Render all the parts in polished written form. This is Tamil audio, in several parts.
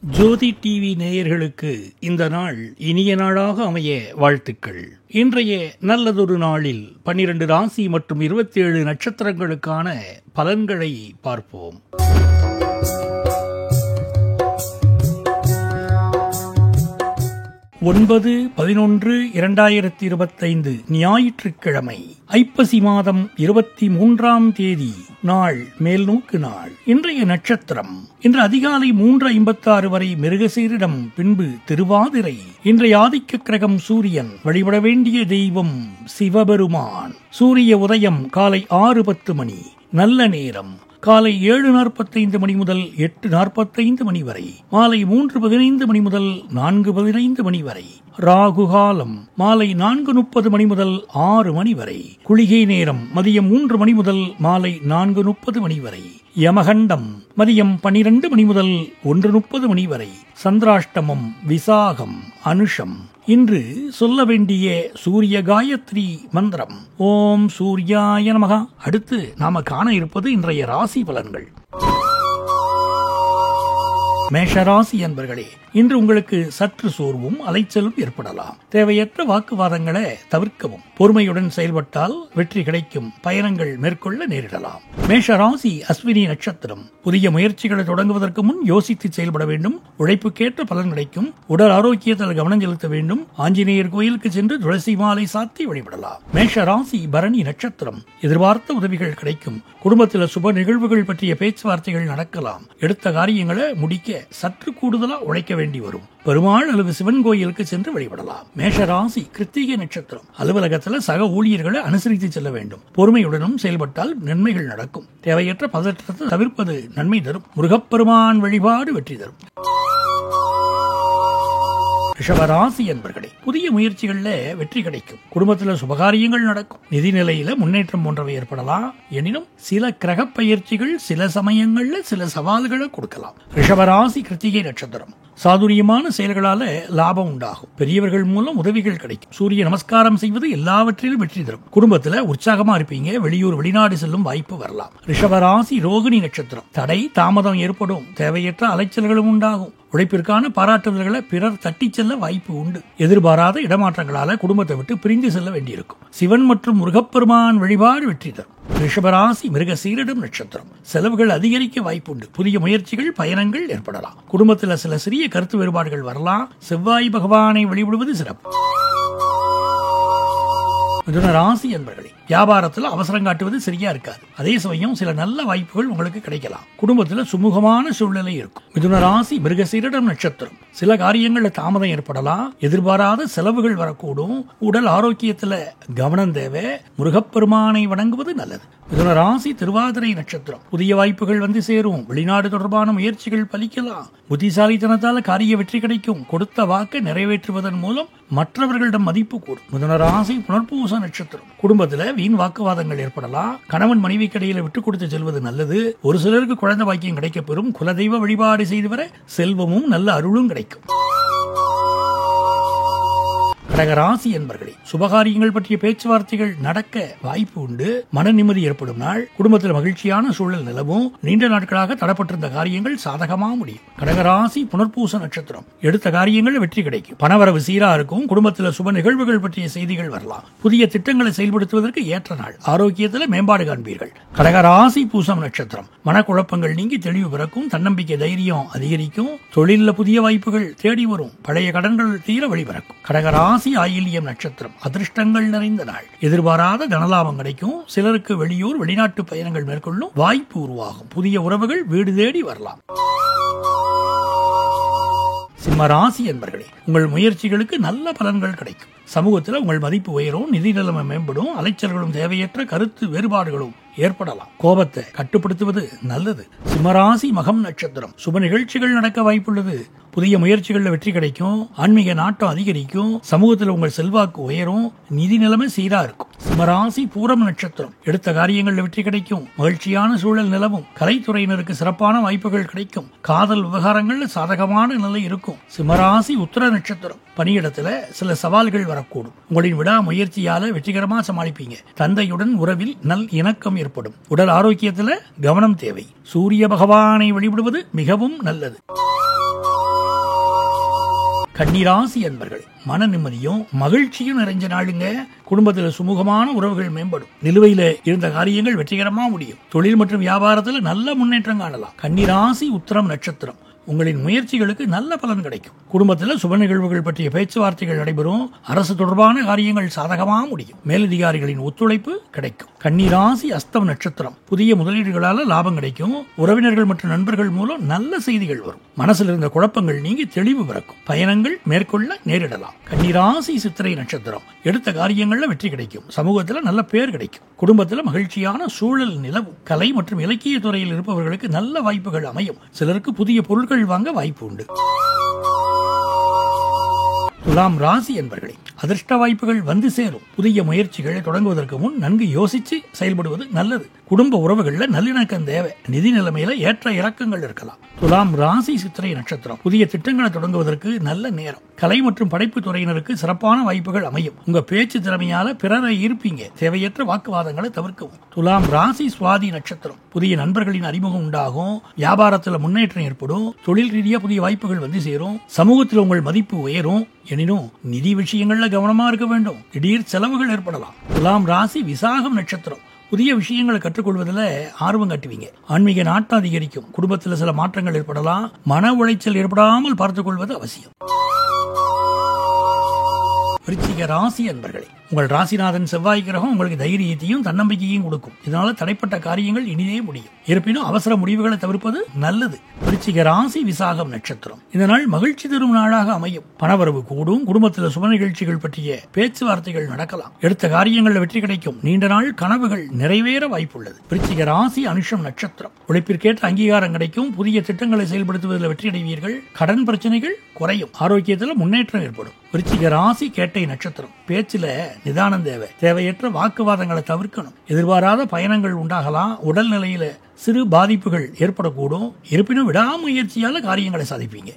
ஜோதி டிவி நேயர்களுக்கு இந்த நாள் இனிய நாளாக அமைய வாழ்த்துக்கள். இன்றைய நல்லதொரு நாளில் 12 ராசி மற்றும் 27 நட்சத்திரங்களுக்கான பலன்களை பார்ப்போம். 9/11/2025 ஞாயிற்றுக்கிழமை, ஐப்பசி மாதம் 23ஆம் தேதி, நாள் மேல்நோக்கு நாள். இன்றைய நட்சத்திரம் இன்று அதிகாலை 3:56 வரை மிருகசீரிடம், பின்பு திருவாதிரை. இன்றைய ஆதிக்க கிரகம் சூரியன். வழிபட வேண்டிய தெய்வம் சிவபெருமான். சூரிய உதயம் காலை 6:10 மணி. நல்ல நேரம் காலை 7:45 மணி முதல் 8:45 மணி வரை. மாலை 3:15 மணி முதல் 4:15 மணி வரை. ராகு காலம் மாலை 4:30 மணி முதல் 6 மணி வரை. குளிகை நேரம் மதியம் 3 மணி முதல் மாலை 4:30 மணி வரை. யமகண்டம் மதியம் 12 மணி முதல் 1:30 மணி வரை. சந்திராஷ்டமம் விசாகம் அனுஷம். இன்று சொல்ல வேண்டிய சூரிய காயத்ரி மந்திரம் ஓம் சூர்யாய நமக. அடுத்து நாம காண இருப்பது இன்றைய ராசி பலன்கள். மேஷராசி என்பர்களே, இன்று உங்களுக்கு சற்று சோர்வும் அலைச்சலும் ஏற்படலாம். தேவையற்ற வாக்குவாதங்களை தவிர்க்கவும். பொறுமையுடன் செயல்பட்டால் வெற்றி கிடைக்கும். பயணங்கள் மேற்கொள்ள நேரிடலாம். மேஷராசி அஸ்வினி நட்சத்திரம். புதிய முயற்சிகளை தொடங்குவதற்கு முன் யோசித்து செயல்பட வேண்டும். உழைப்புக்கேற்ற பலன் கிடைக்கும். உடல் ஆரோக்கியத்தில் கவனம் செலுத்த வேண்டும். ஆஞ்சநேயர் கோயிலுக்கு சென்று துளசி மாலை சாத்தி வழிபடலாம். மேஷராசி பரணி நட்சத்திரம். எதிர்பார்த்த உதவிகள் கிடைக்கும். குடும்பத்தில் சுப நிகழ்வுகள் பற்றிய பேச்சுவார்த்தைகள் நடக்கலாம். எடுத்த காரியங்களை முடிக்க சற்று கூடுதலா உழைக்க வேண்டி வரும். பெருமாள் அல்லது சிவன் கோயிலுக்கு சென்று வழிபடலாம். மேஷராசி கிருத்திகை நட்சத்திரம். அலுவலகத்தில் சக ஊழியர்களை அனுசரித்து செல்ல வேண்டும். பொறுமையுடனும் செயல்பட்டால் நன்மைகள் நடக்கும். தேவையற்ற பதற்றத்தை தவிர்ப்பது நன்மை தரும். முருகப்பெருமான் வழிபாடு வெற்றி தரும். ரிஷபராசி என்பர்களே, புதிய முயற்சிகள்ல வெற்றி கிடைக்கும். குடும்பத்தில் சுபகாரியங்கள் நடக்கும். நிதி நிலையில முன்னேற்றம் போன்றவை ஏற்படலாம். எனினும் சில கிரக பயிற்சிகள் சில சமயங்கள்ல சில சவால்களை கொடுக்கலாம். ரிஷபராசி கிருத்திகை நட்சத்திரம். சாதுரியமான செயல்களால லாபம் உண்டாகும். பெரியவர்கள் மூலம் உதவிகள் கிடைக்கும். சூரிய நமஸ்காரம் செய்வது எல்லாவற்றிலும் வெற்றி தரும். குடும்பத்துல உற்சாகமா இருப்பீங்க. வெளியூர் வெளிநாடு செல்லும் வாய்ப்பு வரலாம். ரிஷபராசி ரோகிணி நட்சத்திரம். தடை தாமதம் ஏற்படும். தேவையற்ற அலைச்சல்களும் உண்டாகும். உழைப்பிற்கான பாராட்டுதல்களை பிறர் தட்டி செல்ல வாய்ப்பு உண்டு. எதிர்பாராத இடமாற்றங்களால குடும்பத்தை விட்டு பிரிந்து செல்ல வேண்டியிருக்கும். சிவன் மற்றும் முருகப்பெருமான் வழிபாடு வெற்றி தரும். ரிஷபராசி மிருகசீரிடம் நட்சத்திரம். செலவுகள் அதிகரிக்க வாய்ப்புண்டு. புதிய முயற்சிகள் பயணங்கள் ஏற்படலாம். குடும்பத்தில் சில சிறிய கருத்து வேறுபாடுகள் வரலாம். செவ்வாய் பகவானை வழிபடுவது சிறப்பு. மிதுன ராசி என்பர்களே, வியாபாரத்தில் அவசரம் காட்டுவது சரியா இருக்காது. அதே சமயம் சில நல்ல வாய்ப்புகள் உங்களுக்கு கிடைக்கலாம். குடும்பத்தில் சுமூகமான சூழ்நிலை இருக்கும். மிதுன ராசி மிருகசீரிடம் நட்சத்திரம். சில காரியங்களில் தாமதம் ஏற்படலாம். எதிர்பாராத செலவுகள் வரக்கூடும். உடல் ஆரோக்கியத்தில் கவனம் தேவை. முருகப்பெருமானை வணங்குவது நல்லது. மிதுன ராசி திருவாதிரை நட்சத்திரம். புதிய வாய்ப்புகள் வந்து சேரும். வெளிநாடு தொடர்பான முயற்சிகள் பலிக்கலாம். புத்திசாலித்தனத்தால காரிய வெற்றி கிடைக்கும். கொடுத்த வாக்கை நிறைவேற்றுவதன் மூலம் மற்றவர்களிடம் மதிப்பு கூடும். மிதுன ராசி புனர்பூச நட்சத்திரம். குடும்பத்தில் வீண் வாக்குவாதங்கள் ஏற்படலாம். கணவன் மனைவிக்கு இடையில விட்டு கொடுத்து செல்வது நல்லது. ஒரு சிலருக்கு குழந்தை பாக்கியம் கிடைக்கப்பெறும். குலதெய்வ வழிபாடு செய்து வர செல்வமும் நல்ல அருளும் கிடைக்கும். கடகராசி என்பர்களே, சுபகாரியங்கள் பற்றிய பேச்சுவார்த்தைகள் நடக்க வாய்ப்பு உண்டு. மன நிம்மதி ஏற்படும் நாள். குடும்பத்தில் மகிழ்ச்சியான சூழல் நிலவும். நீண்ட நாட்களாக தடப்பட்டிருந்த காரியங்கள் சாதகமா முடியும். கடகராசி புனர்பூச நட்சத்திரம். எடுத்த காரியங்கள் வெற்றி கிடைக்கும். பணவரவு சீரா இருக்கும். குடும்பத்தில் சுப நிகழ்வுகள் பற்றிய செய்திகள் வரலாம். புதிய திட்டங்களை செயல்படுத்துவதற்கு ஏற்ற நாள். ஆரோக்கியத்தில் மேம்பாடு காண்பீர்கள். கடகராசி பூசம் நட்சத்திரம். மனக்குழப்பங்கள் நீங்கி தெளிவு பிறக்கும். தன்னம்பிக்கை தைரியம் அதிகரிக்கும். தொழிலில் புதிய வாய்ப்புகள் தேடி வரும். பழைய கடன்கள் தீர வழிபிறக்கும். கடகராசி ஆயில்யம் நட்சத்திரம். அதிர்ஷ்டங்கள் நிறைந்த நாள். எதிர்பாராத தனலாபம் கிடைக்கும். சிலருக்கு வெளியூர் வெளிநாட்டு பயணங்கள் மேற்கொள்ளும் வாய்ப்பு உருவாகும். புதிய உறவுகள் வீடு தேடி வரலாம். சிம்மராசி என்பர்களே, உங்கள் முயற்சிகளுக்கு நல்ல பலன்கள் கிடைக்கும். சமூகத்தில் உங்கள் மதிப்பு உயரும். நிதி நிலைமை மேம்படும். அலைச்சல்களும் தேவையற்ற கருத்து வேறுபாடுகளும் ஏற்படலாம். கோபத்தை கட்டுப்படுத்துவது நல்லது. சிம்மராசி மகம் நட்சத்திரம். சுப நிகழ்ச்சிகள் நடக்க வாய்ப்புள்ளது. புதிய முயற்சிகளில் வெற்றி கிடைக்கும். ஆன்மீக நாட்டம் அதிகரிக்கும். சமூகத்தில் உங்கள் செல்வாக்கு உயரும். நிதி நிலைமை சீரா இருக்கும். சிம்மராசி பூரம் நட்சத்திரம். எடுத்த காரியங்களில் வெற்றி கிடைக்கும். மகிழ்ச்சியான சூழல் நிலவும். கலைத்துறையினருக்கு சிறப்பான வாய்ப்புகள் கிடைக்கும். காதல் விவகாரங்கள் சாதகமான நிலை இருக்கும். சிம்மராசி உத்திர நட்சத்திரம். பணியிடத்துல சில சவால்கள் வரலாம். வரக்கூடும். உங்களின் விடாமுயற்சியால வெற்றிகரமா சமாளிப்பீங்க. தந்தையுடன் உறவில் நல் இணக்கம் ஏற்படும். உடல் ஆரோக்கியத்துல கவனம் தேவை. சூரிய பகவானை வழிபடுவது மிகவும் நல்லது. கன்னிராசி அன்பர்கள், மன நிம்மதியும் மகிழ்ச்சியும் நிறைஞ்ச நாளுங்க. குடும்பத்தில் சுமூகமான உறவுகள் மேம்படும். நிலுவையில் இருந்த காரியங்கள் வெற்றிகரமா முடியும். தொழில் மற்றும் வியாபாரத்தில் நல்ல முன்னேற்றம் காணலாம். கன்னிராசி உத்திரம் நட்சத்திரம், உங்களின் முயற்சிகளுக்கு நல்ல பலன் கிடைக்கும். குடும்பத்தில் சுப நிகழ்வுகள் பற்றிய பேச்சுவார்த்தைகள் நடைபெறும். அரசு தொடர்பான காரியங்கள் சாதகமாக முடியும். மேலதிகாரிகளின் ஒத்துழைப்பு கிடைக்கும். கன்னிராசி அஸ்தம் நட்சத்திரம், புதிய முதலீடுகளால லாபம் கிடைக்கும். உறவினர்கள் மற்றும் நண்பர்கள் மூலம் நல்ல செய்திகள் வரும். மனசில் இருந்த குழப்பங்கள் நீங்கி தெளிவு பிறக்கும். பயணங்கள் மேற்கொள்ள நேரிடலாம். கன்னிராசி சித்திரை நட்சத்திரம், எடுத்த காரியங்கள்ல வெற்றி கிடைக்கும். சமூகத்தில் நல்ல பேர் கிடைக்கும். குடும்பத்தில் மகிழ்ச்சியான சூழல் நிலவும். கலை மற்றும் இலக்கிய துறையில் இருப்பவர்களுக்கு நல்ல வாய்ப்புகள் அமையும். சிலருக்கு புதிய பொருட்கள் வாங்க வாய்ப்பு உண்டு. துலாம் ராசி என்பர்களே, அதிர்ஷ்ட வாய்ப்புகள் வந்து சேரும். புதிய முயற்சிகளை தொடங்குவதற்கு முன் நன்கு யோசிச்சு செயல்படுவது நல்லது. குடும்ப உறவுகள்ல நல்லிணக்கம் தேவை. நிதி நிலைமையில ஏற்ற இறக்கங்கள் இருக்கலாம். துலாம் ராசி சித்திரை நட்சத்திரம், புதிய திட்டங்களை தொடங்குவதற்கு நல்ல நேரம். கலை மற்றும் படைப்பு துறையினருக்கு சிறப்பான வாய்ப்புகள் அமையும். உங்க பேச்சு திறமையால பிறரை ஈர்ப்பீங்க. தேவையற்ற வாக்குவாதங்களை தவிர்க்கவும். துலாம் ராசி சுவாதி நட்சத்திரம், புதிய நண்பர்களின் அறிமுகம் உண்டாகும். வியாபாரத்தில் முன்னேற்றம் ஏற்படும். தொழில் ரீதியா புதிய வாய்ப்புகள் வந்து சேரும். சமூகத்தில் உங்கள் மதிப்பு உயரும். எனினும் நிதி விஷயங்கள்ல கவனமா இருக்க வேண்டும். திடீர் செலவுகள் ஏற்படலாம். துலாம் ராசி விசாகம் நட்சத்திரம், புதிய விஷயங்களை கற்றுக்கொள்வதில் ஆர்வம் காட்டுவீங்க. ஆன்மீக நாட்டம் அதிகரிக்கும். குடும்பத்தில் சில மாற்றங்கள் ஏற்படலாம். மன உளைச்சல் ஏற்படாமல் பார்த்துக் கொள்வது அவசியம். விருச்சிக ராசி அன்பர்களே, உங்கள் ராசிநாதன் செவ்வாய் கிரகம் உங்களுக்கு தைரியத்தையும் தன்னம்பிக்கையும் கொடுக்கும். இதனால தடைப்பட்ட காரியங்கள் இனிதே முடியும். இருப்பினும் அவசர முடிவுகளை தவிர்ப்பது நல்லது. விருச்சிக ராசி விசாகம் நட்சத்திரம், இந்த நாள் மகிழ்ச்சி தரும் நாளாக அமையும். பணவரவு கூடும். குடும்பத்தில் சுப நிகழ்ச்சிகள் பற்றிய பேச்சுவார்த்தைகள் நடக்கலாம். எடுத்த காரியங்களில் வெற்றி கிடைக்கும். நீண்ட நாள் கனவுகள் நிறைவேற வாய்ப்புள்ளது. விருச்சிக ராசி அனுஷம் நட்சத்திரம், உழைப்பிற்கேற்ற அங்கீகாரம் கிடைக்கும். புதிய திட்டங்களை செயல்படுத்துவதில் வெற்றி அடைவீர்கள். கடன் பிரச்சனைகள் குறையும். ஆரோக்கியத்தில் முன்னேற்றம் ஏற்படும். விருச்சிக ராசி கேட்டை நட்சத்திரம், பேச்சில நிதானம் தேவை. தேவையற்ற வாக்குவாதங்களை தவிர்க்கணும். எதிர்பாராத பயணங்கள் உண்டாகலாம். உடல் நிலையில சிறு பாதிப்புகள் ஏற்படக்கூடும். இருப்பினும் விடாமுயற்சியால காரியங்களை சாதிப்பீங்க.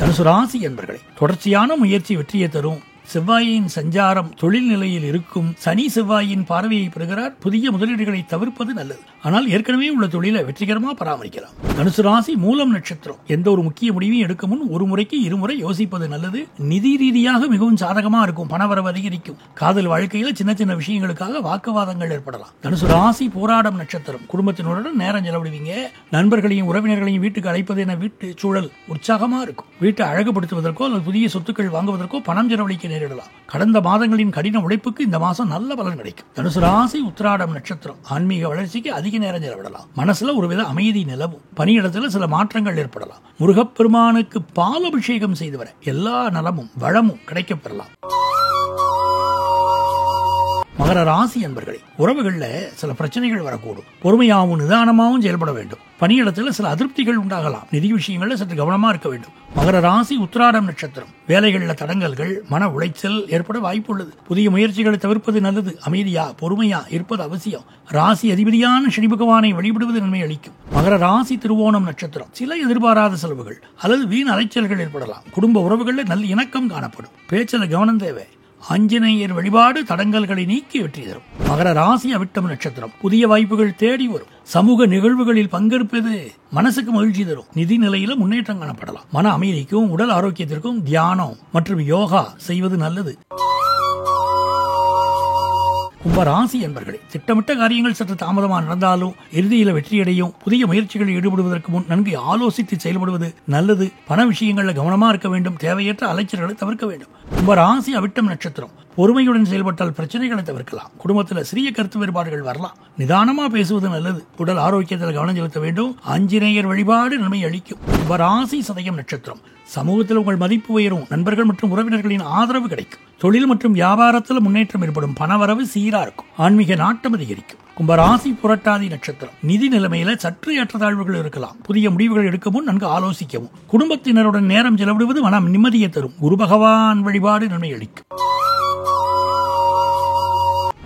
தனுசு ராசி என்பர்களே, தொடர்ச்சியான முயற்சி வெற்றியை தரும். செவ்வாயின் சஞ்சாரம் தொழில் நிலையில் இருக்கும். சனி செவ்வாயின் பார்வையை பெறுகிறார். புதிய முதலீடுகளை தவிர்ப்பது நல்லது. ஆனால் ஏற்கனவே உள்ள தொழிலை வெற்றிகரமாக பராமரிக்கலாம். தனுசு ராசி மூலம் நட்சத்திரம், எந்த ஒரு முக்கிய முடிவையும் எடுக்க முன் ஒரு முறைக்கு இருமுறை யோசிப்பது நல்லது. நிதி ரீதியாக மிகவும் சாதகமா இருக்கும். பணவரவு அதிகரிக்கும். காதல் வாழ்க்கையில சின்ன சின்ன விஷயங்களுக்காக வாக்குவாதங்கள் ஏற்படலாம். தனுசு ராசி போராடம் நட்சத்திரம், குடும்பத்தினுடன் நேரம் செலவிடுவீங்க. நண்பர்களையும் உறவினர்களையும் வீட்டுக்கு அழைப்பது என வீட்டு சூழல் உற்சாகமா இருக்கும். வீட்டை அழகுபடுத்துவதற்கோ அல்லது புதிய சொத்துக்கள் வாங்குவதற்கோ பணம் செலவழிக்க நேரிடலாம். கடந்த மாதங்களின் கடின உழைப்புக்கு இந்த மாசம் நல்ல பலன் கிடைக்கும். தனுசு ராசி உத்திராடம் நட்சத்திரம், ஆன்மீக வளர்ச்சிக்கு அதிக நேரம் செலவிடலாம். மனசுல ஒருவித அமைதி நிலவும். பணியிடத்தில் சில மாற்றங்கள் ஏற்படலாம். முருகப்பெருமானுக்கு பால் அபிஷேகம் செய்து வர எல்லா நலமும் வளமும் கிடைக்கப் பெறலாம். மகர ராசி என்பர்களே, உறவுகள்ல சில பிரச்சனைகள் வரக்கூடும். பொறுமையாகவும் நிதானமாகவும் செயல்பட வேண்டும். பணியிடத்தில் சில அதிருப்திகள் உண்டாகலாம். நிதி விஷயங்கள்ல சற்று கவனமா இருக்க வேண்டும். மகர ராசி உத்திராடம் நட்சத்திரம், வேலைகளில் தடங்கல்கள் மன உளைச்சல் ஏற்பட வாய்ப்பு உள்ளது. புதிய முயற்சிகளை தவிர்ப்பது நல்லது. அமைதியா பொறுமையா இருப்பது அவசியம். ராசி அதிபதியான சனி பகவானை வழிபடுவது நன்மை அளிக்கும். மகர ராசி திருவோணம் நட்சத்திரம், சில எதிர்பாராத செலவுகள் அல்லது வீண் அலைச்சல்கள் ஏற்படலாம். குடும்ப உறவுகளில் நல்ல இணக்கம் காணப்படும். பேச்சில் கவனம் தேவை. ஆஞ்சநேயர் வழிபாடு தடங்கல்களை நீக்கி வெற்றி தரும். மகர ராசி அவிட்டம் நட்சத்திரம், புதிய வாய்ப்புகள் தேடி வரும். சமூக நிகழ்வுகளில் பங்கேற்பது மனசுக்கு மகிழ்ச்சி தரும். நிதி நிலையில முன்னேற்றம் காணப்படலாம். மன அமைதிக்கும் உடல் ஆரோக்கியத்திற்கும் தியானம் மற்றும் யோகா செய்வது நல்லது. கும்பராசி என்பர்களே, திட்டமிட்ட காரியங்கள் சற்று தாமதமாக நடந்தாலும் இறுதியில் வெற்றியடையும். புதிய முயற்சிகளில் ஈடுபடுவதற்கு முன் நன்கு ஆலோசித்து செயல்படுவது நல்லது. பண விஷயங்களில் கவனமா இருக்க வேண்டும். தேவையற்ற அலைச்சல்களை தவிர்க்க வேண்டும். கும்பராசி அவிட்டம் நட்சத்திரம், பொறுமையுடன் செயல்பட்டால் பிரச்சனைகளை தவிர்க்கலாம். குடும்பத்தில் சிறிய கருத்து வேறுபாடுகள் வரலாம். நிதானமா பேசுவது நல்லது. உடல் ஆரோக்கியத்தில் கவனம் செலுத்த வேண்டும். ஆஞ்சநேயர் வழிபாடு நன்மை அளிக்கும். கும்பராசி சதயம் நட்சத்திரம், சமூகத்தில் உங்கள் மதிப்பு உயரும். நண்பர்கள் மற்றும் உறவினர்களின் ஆதரவு கிடைக்கும். தொழில் மற்றும் வியாபாரத்தில் முன்னேற்றம் ஏற்படும். பணவரவு சீரா இருக்கும். ஆன்மீக நாட்டம் அதிகரிக்கும். கும்பராசி புரட்டாதி நட்சத்திரம், நிதி நிலைமையில சற்று ஏற்றத்தாழ்வுகள் இருக்கலாம். புதிய முடிவுகள் எடுக்க முன் நன்கு ஆலோசிக்கவும். குடும்பத்தினருடன் நேரம் செலவிடுவது மனம் நிம்மதியை தரும். குரு பகவான் வழிபாடு நன்மை அளிக்கும்.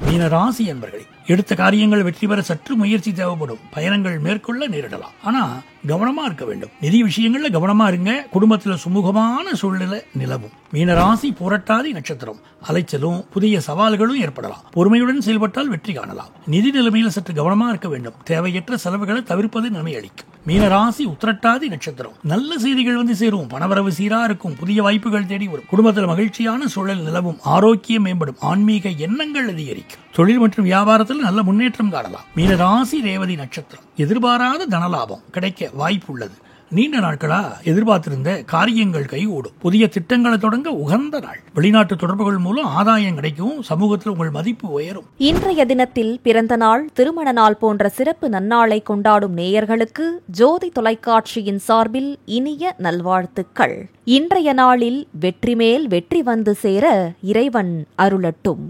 மீன ராசி என்பர்களே, எடுத்த காரியங்கள் வெற்றி பெற சற்று முயற்சி தேவைப்படும். பயணங்கள் மேற்கொள்ள நேரிடலாம். ஆனா கவனமா இருக்க வேண்டும். நிதி விஷயங்கள்ல கவனமா இருங்க. குடும்பத்தில் சுமூகமான சூழ்நிலை நிலவும். மீனராசி புரட்டாதி நட்சத்திரம். அலைச்சலும் புதிய சவால்களும் ஏற்படலாம். பொறுமையுடன் செயல்பட்டால் வெற்றி காணலாம். நிதி நிலைமையில் சற்று கவனமா இருக்க வேண்டும். தேவையற்ற செலவுகளை தவிர்ப்பது நன்மை அளிக்கும். மீனராசி உத்திரட்டாதி நட்சத்திரம். நல்ல செய்திகள் வந்து சேரும். பணவரவு சீரா இருக்கும். புதிய வாய்ப்புகள் தேடி வரும். குடும்பத்தில் மகிழ்ச்சியான சூழல் நிலவும். ஆரோக்கியம் மேம்படும். ஆன்மீக எண்ணங்கள் அதிகரிக்கும். தொழில் மற்றும் வியாபாரத்தில் நல்ல முன்னேற்றம் காணலாம். மீனராசி ரேவதி நட்சத்திரம். எதிர்பாராத தனலாபம் கிடைக்க வாய்ப்பு உள்ளது. நீண்ட நாட்களா எதிர்பார்த்திருந்த காரியங்கள் கைகூடும். புதிய திட்டங்களை தொடங்க உகந்த நாள். வெளிநாட்டு தொடர்புகள் மூலம் ஆதாயம் கிடைக்கும். சமூகத்தில் உங்கள் மதிப்பு உயரும். இன்றைய தினத்தில் பிறந்த நாள், திருமண நாள் போன்ற சிறப்பு நன்னாளை கொண்டாடும் நேயர்களுக்கு ஜோதி தொலைக்காட்சியின் சார்பில் இனிய நல்வாழ்த்துக்கள். இன்றைய நாளில் வெற்றி மேல் வெற்றி வந்து சேர இறைவன் அருளட்டும்.